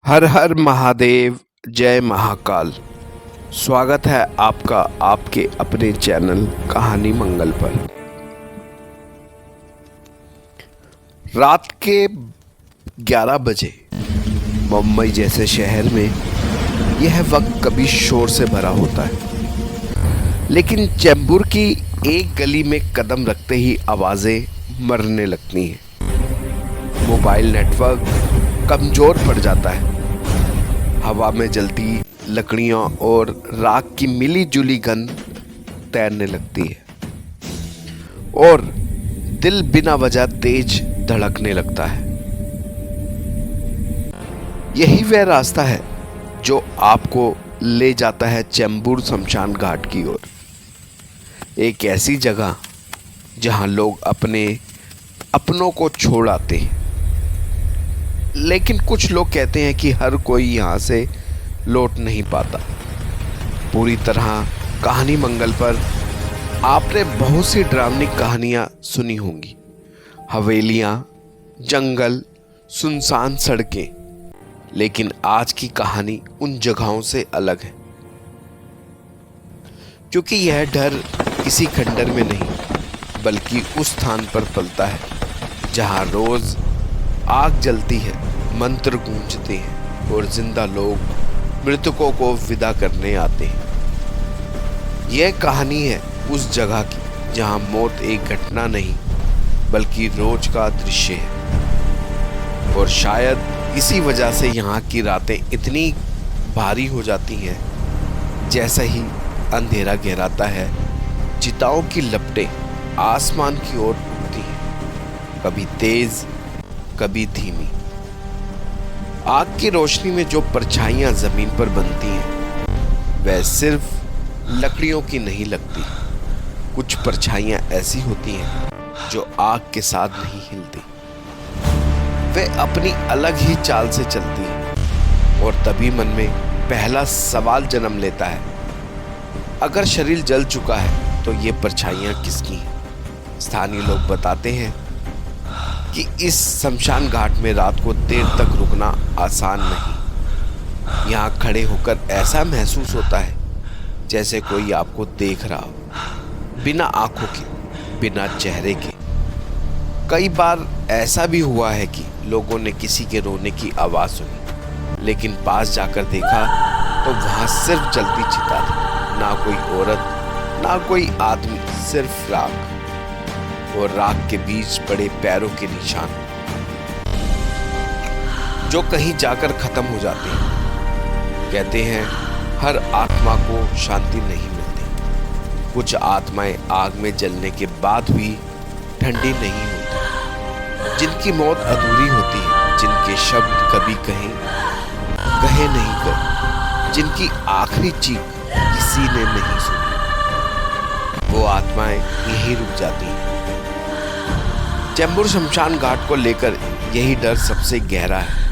हर हर महादेव, जय महाकाल। स्वागत है आपका आपके अपने चैनल कहानी मंगल पर। रात के 11 बजे मुंबई जैसे शहर में यह वक्त कभी शोर से भरा होता है, लेकिन चेंबूर की एक गली में कदम रखते ही आवाजें मरने लगती हैं। मोबाइल नेटवर्क कमजोर पड़ जाता है। हवा में जलती लकड़ियां और राख की मिली जुली गंध तैरने लगती है और दिल बिना वजह तेज धड़कने लगता है। यही वह रास्ता है जो आपको ले जाता है चेंबूर शमशान घाट की ओर। एक ऐसी जगह जहां लोग अपने अपनों को छोड़ आते हैं, लेकिन कुछ लोग कहते हैं कि हर कोई यहाँ से लौट नहीं पाता। पूरी तरह कहानी मंगल पर आपने बहुत सी डरावनी कहानियाँ सुनी होंगी। हवेलियाँ, जंगल, सुनसान सड़कें, लेकिन आज की कहानी उन जगहों से अलग है, क्योंकि यह डर किसी खंडर में नहीं बल्कि उस स्थान पर पलता है जहाँ रोज आग जलती है, मंत्र गूंजते हैं और जिंदा लोग मृतकों को विदा करने आते हैं। यह कहानी है उस जगह की जहां मौत एक घटना नहीं बल्कि रोज का दृश्य है। और शायद इसी वजह से यहाँ की रातें इतनी भारी हो जाती हैं। जैसे ही अंधेरा गहराता है, चिताओं की लपटें आसमान की ओर उठती हैं, कभी तेज कभी धीमी। आग की रोशनी में जो परछाइयां जमीन पर बनती हैं वह सिर्फ लकड़ियों की नहीं लगती। कुछ परछाइयां ऐसी होती हैं जो आग के साथ नहीं हिलती, वे अपनी अलग ही चाल से चलती हैं। और तभी मन में पहला सवाल जन्म लेता है, अगर शरीर जल चुका है तो ये परछाइयां किसकी हैं? स्थानीय लोग बताते हैं कि इस शमशान घाट में रात को देर तक रुकना आसान नहीं। यहाँ खड़े होकर ऐसा महसूस होता है जैसे कोई आपको देख रहा हो, बिना आंखों के, बिना चेहरे के। कई बार ऐसा भी हुआ है कि लोगों ने किसी के रोने की आवाज़ सुनी, लेकिन पास जाकर देखा तो वहाँ सिर्फ जलती चिता थी। ना कोई औरत, ना कोई आदमी, सिर्फ राख, और राख के बीच पड़े पैरों के निशान जो कहीं जाकर खत्म हो जाते हैं। कहते हैं हर आत्मा को शांति नहीं मिलती। कुछ आत्माएं आग में जलने के बाद भी ठंडी नहीं होती, जिनकी मौत अधूरी होती है, जिनके शब्द कभी कहे नहीं गए, जिनकी आखिरी चीख किसी ने नहीं सुनी। वो आत्माएं यहीं रुक जाती हैं। चेंबूर शमशान घाट को लेकर यही डर सबसे गहरा है,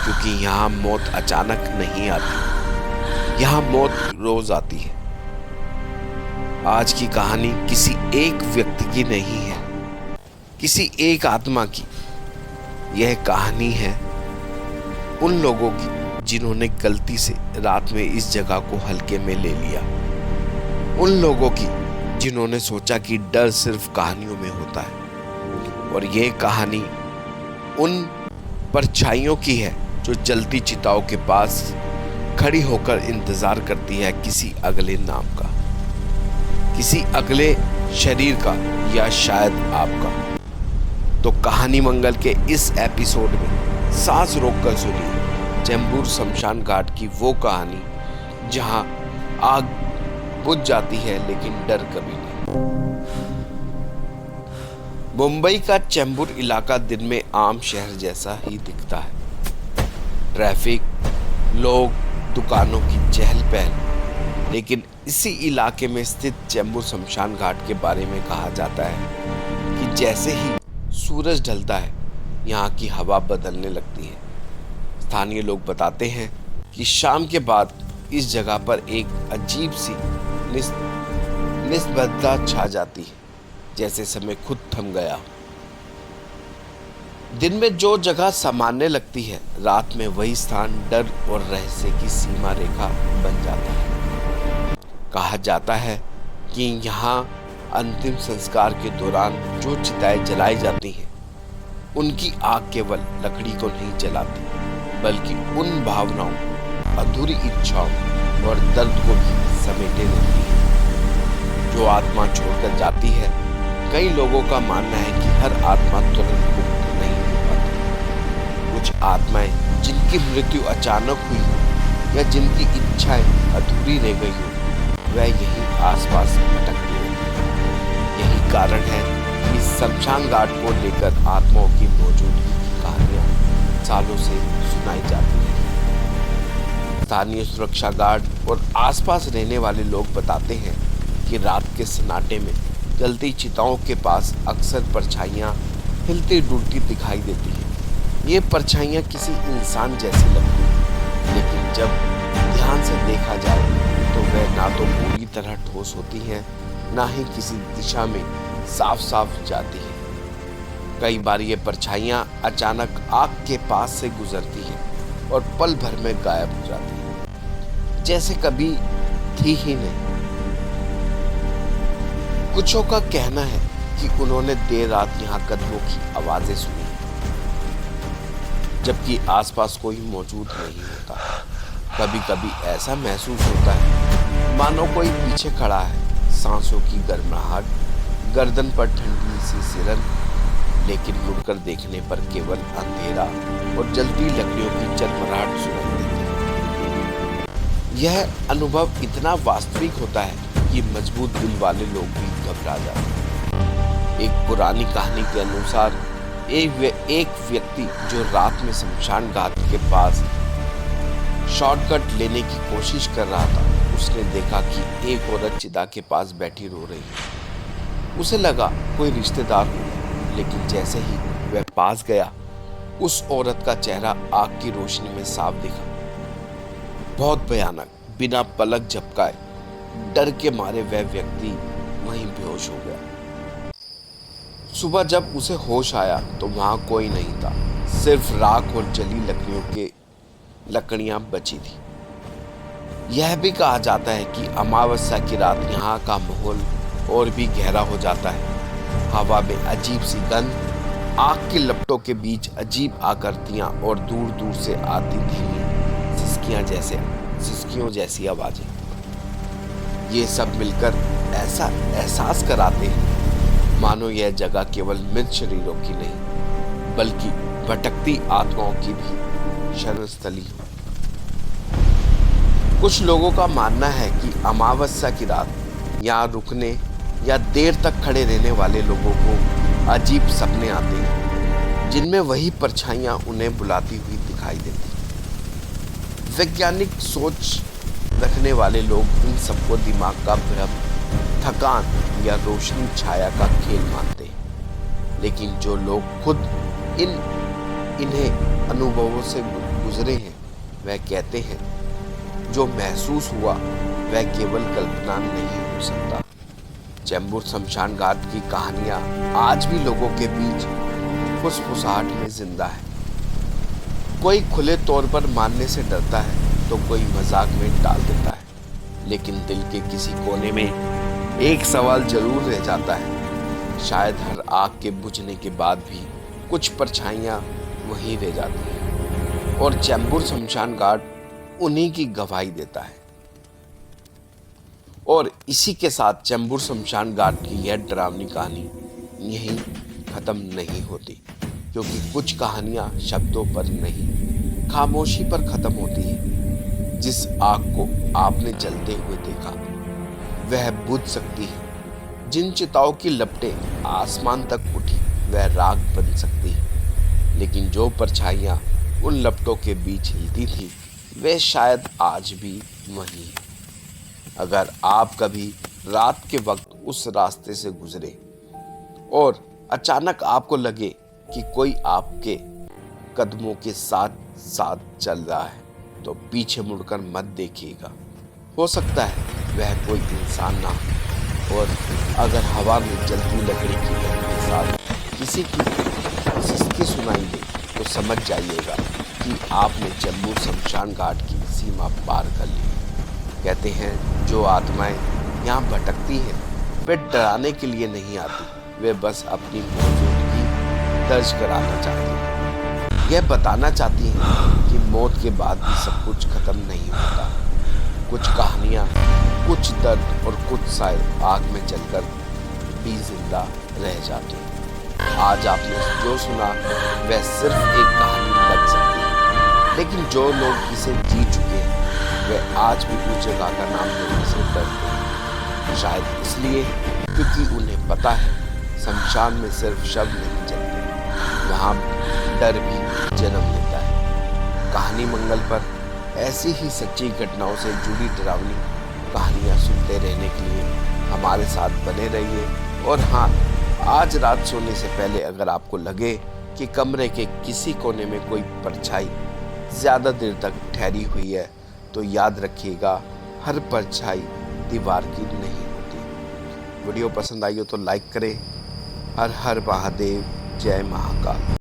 क्योंकि यहाँ मौत अचानक नहीं आती, यहाँ मौत रोज आती है। आज की कहानी किसी एक व्यक्ति की नहीं है, किसी एक आत्मा की। यह कहानी है उन लोगों की जिन्होंने गलती से रात में इस जगह को हल्के में ले लिया। उन लोगों की जिन्होंने सोचा कि डर सिर्फ कहानियों में होता है। और ये कहानी उन परछाइयों की है जो जलती चिताओं के पास खड़ी होकर इंतजार करती है किसी अगले नाम का, किसी अगले शरीर का, या शायद आपका। तो कहानी मंगल के इस एपिसोड में सांस रोककर सुनिए चेंबूर शमशान घाट की वो कहानी जहां आग बुझ जाती है लेकिन डर कभी नहीं। मुंबई का चेंबूर इलाका दिन में आम शहर जैसा ही दिखता है। ट्रैफिक, लोग, दुकानों की चहल पहल। लेकिन इसी इलाके में स्थित चेंबूर शमशान घाट के बारे में कहा जाता है कि जैसे ही सूरज ढलता है यहाँ की हवा बदलने लगती है। स्थानीय लोग बताते हैं कि शाम के बाद इस जगह पर एक अजीब सी निस्तब्धता छा जाती है, जैसे समय खुद थम गया। दिन में जो जगह सामान्य लगती है, रात में वही स्थान डर और रहस्य की सीमा रेखा बन जाता है। कहा जाता है कि यहाँ अंतिम संस्कार के दौरान जो चिताएं जलाई जाती हैं, उनकी आग केवल लकड़ी को नहीं जलाती, बल्कि उन भावनाओं, अधूरी इच्छाओं और दर्द को भी समेटे रहती है जो आत्मा छोड़कर जाती है। कई लोगों का मानना है कि हर आत्मा तुरंत मुक्त नहीं हो पाती। कुछ आत्माएं जिनकी मृत्यु अचानक हुई हो या जिनकी इच्छाएं अधूरी रह गई हो, वह यहीं आसपास भटकती रहती है। यही कारण है कि शमशान घाट को लेकर आत्माओं की मौजूदगी की कहानियां सालों से सुनाई जाती है। स्थानीय सुरक्षा गार्ड और आसपास रहने वाले लोग बताते हैं कि रात के सन्नाटे में जलती चिताओं के पास अक्सर परछाइयाँ हिलती डुलती दिखाई देती हैं। ये परछाइयाँ किसी इंसान जैसी लगती हैं, लेकिन जब ध्यान से देखा जाए तो वह ना तो पूरी तरह ठोस होती हैं, ना ही किसी दिशा में साफ साफ जाती है। कई बार ये परछाइयाँ अचानक आग के पास से गुजरती हैं और पल भर में गायब हो जाती हैं, जैसे कभी थी ही नहीं। कुछों का कहना है कि उन्होंने देर रात यहाँ कदमों की आवाजें सुनी, जबकि आसपास कोई मौजूद नहीं होता। कभी कभी ऐसा महसूस होता है मानो कोई पीछे खड़ा है, सांसों की गर्माहट, गर्दन पर ठंडी सी सिरन, लेकिन मुड़कर देखने पर केवल अंधेरा और जलती लकड़ियों की चरमराहट सुनाई देती है। यह अनुभव इतना वास्तविक होता है कि मजबूत दिल वाले लोग भी घबरा जाते हैं। एक पुरानी कहानी के अनुसार एक व्यक्ति जो रात में शमशान घाट के पास शॉर्टकट लेने की कोशिश कर रहा था, उसने देखा कि एक औरत चिता के पास बैठी रो रही है। उसे लगा कोई रिश्तेदार हो, लेकिन जैसे ही वह पास गया, उस औरत का चेहरा आग की रोशनी में साफ दिखा। बहुत भयानक। बिना पलक झपकाए डर के मारे वह व्यक्ति वहीं बेहोश हो गया। सुबह जब उसे होश आया तो वहां कोई नहीं था, सिर्फ राख और जली लकड़ियां बची थी। यह भी कहा जाता है कि अमावस्या की रात यहाँ का माहौल और भी गहरा हो जाता है। हवा में अजीब सी गंध, आग की लपटों के बीच अजीब आकृतियां और दूर दूर से आती धीमी सिसकियों जैसी आवाजें। ये सब मिलकर ऐसा एहसास कराते हैं मानो यह जगह केवल मृत शरीरों की नहीं, बल्कि भटकती आत्माओं की भी शरणस्थली हो। कुछ लोगों का मानना है कि अमावस्या की रात यहाँ रुकने या देर तक खड़े रहने वाले लोगों को अजीब सपने आते हैं, जिनमें वही परछाइयाँ उन्हें बुलाती हुई दिखाई देती। वैज्ञानिक सोच रखने वाले लोग इन सबको दिमाग का भ्रम, थकान या रोशनी छाया का खेल मानते हैं, लेकिन जो लोग खुद इन्हें अनुभवों से गुजरे हैं, वह कहते हैं जो महसूस हुआ वह केवल कल्पना नहीं हो सकता। चैम्बूर शमशान घाट की कहानियां आज भी लोगों के बीच फुसफुसाहट में जिंदा है। कोई खुले तौर पर मानने से डरता है तो कोई मजाक में टाल देता है, लेकिन दिल के किसी कोने में एक सवाल जरूर रह जाता है। शायद हर आग के बुझने के बाद भी कुछ परछाइयां वहीं रह जाती हैं और चैम्बूर शमशान घाट उन्हीं की गवाही देता है। और इसी के साथ चैम्बूर शमशान घाट की यह डरावनी कहानी यहीं खत्म नहीं होती, क्योंकि कुछ कहानियां शब्दों पर नहीं, खामोशी पर खत्म होती है। जिस आग को आपने जलते हुए देखा वह बुझ सकती है। जिन चिताओं की लपटें आसमान तक उठी वह राख बन सकती है, लेकिन जो परछाइयाँ उन लपटों के बीच हिलती थी वे शायद आज भी वही है। अगर आप कभी रात के वक्त उस रास्ते से गुजरे और अचानक आपको लगे कि कोई आपके कदमों के साथ साथ चल रहा है, तो पीछे मुड़कर मत देखिएगा। हो सकता है वह कोई इंसान ना हो, और अगर हवा में जलती लकड़ी की गंध के साथ किसी की सिसके सुनाएंगे तो समझ जाइएगा कि आपने जम्मू शमशान घाट की सीमा पार कर ली। कहते हैं जो आत्माएं यहाँ भटकती हैं वे डराने के लिए नहीं आती, वे बस अपनी मौजूदगी दर्ज कराना चाहती हैं। यह बताना चाहती हैं कि मौत के बाद भी सब कुछ खत्म नहीं होता। कुछ कहानियाँ, कुछ दर्द और कुछ शायद आग में जलकर भी जिंदा रह जाते हैं। आज आपने जो सुना वह सिर्फ एक कहानी लग सकती है, लेकिन जो लोग इसे जी चुके हैं वे आज भी उस जगह का नाम लेने से डरते हैं। शायद इसलिए क्योंकि उन्हें पता है शमशान में सिर्फ शव नहीं जलते, वहाँ डर भी जन्म लेता है। कहानी मंगल पर ऐसी ही सच्ची घटनाओं से जुड़ी डरावनी कहानियाँ सुनते रहने के लिए हमारे साथ बने रहिए। और हाँ, आज रात सोने से पहले अगर आपको लगे कि कमरे के किसी कोने में कोई परछाई ज़्यादा देर तक ठहरी हुई है तो याद रखिएगा हर परछाई दीवार की नहीं होती। वीडियो पसंद आई हो तो लाइक करें। हर हर महादेव, जय महाकाल।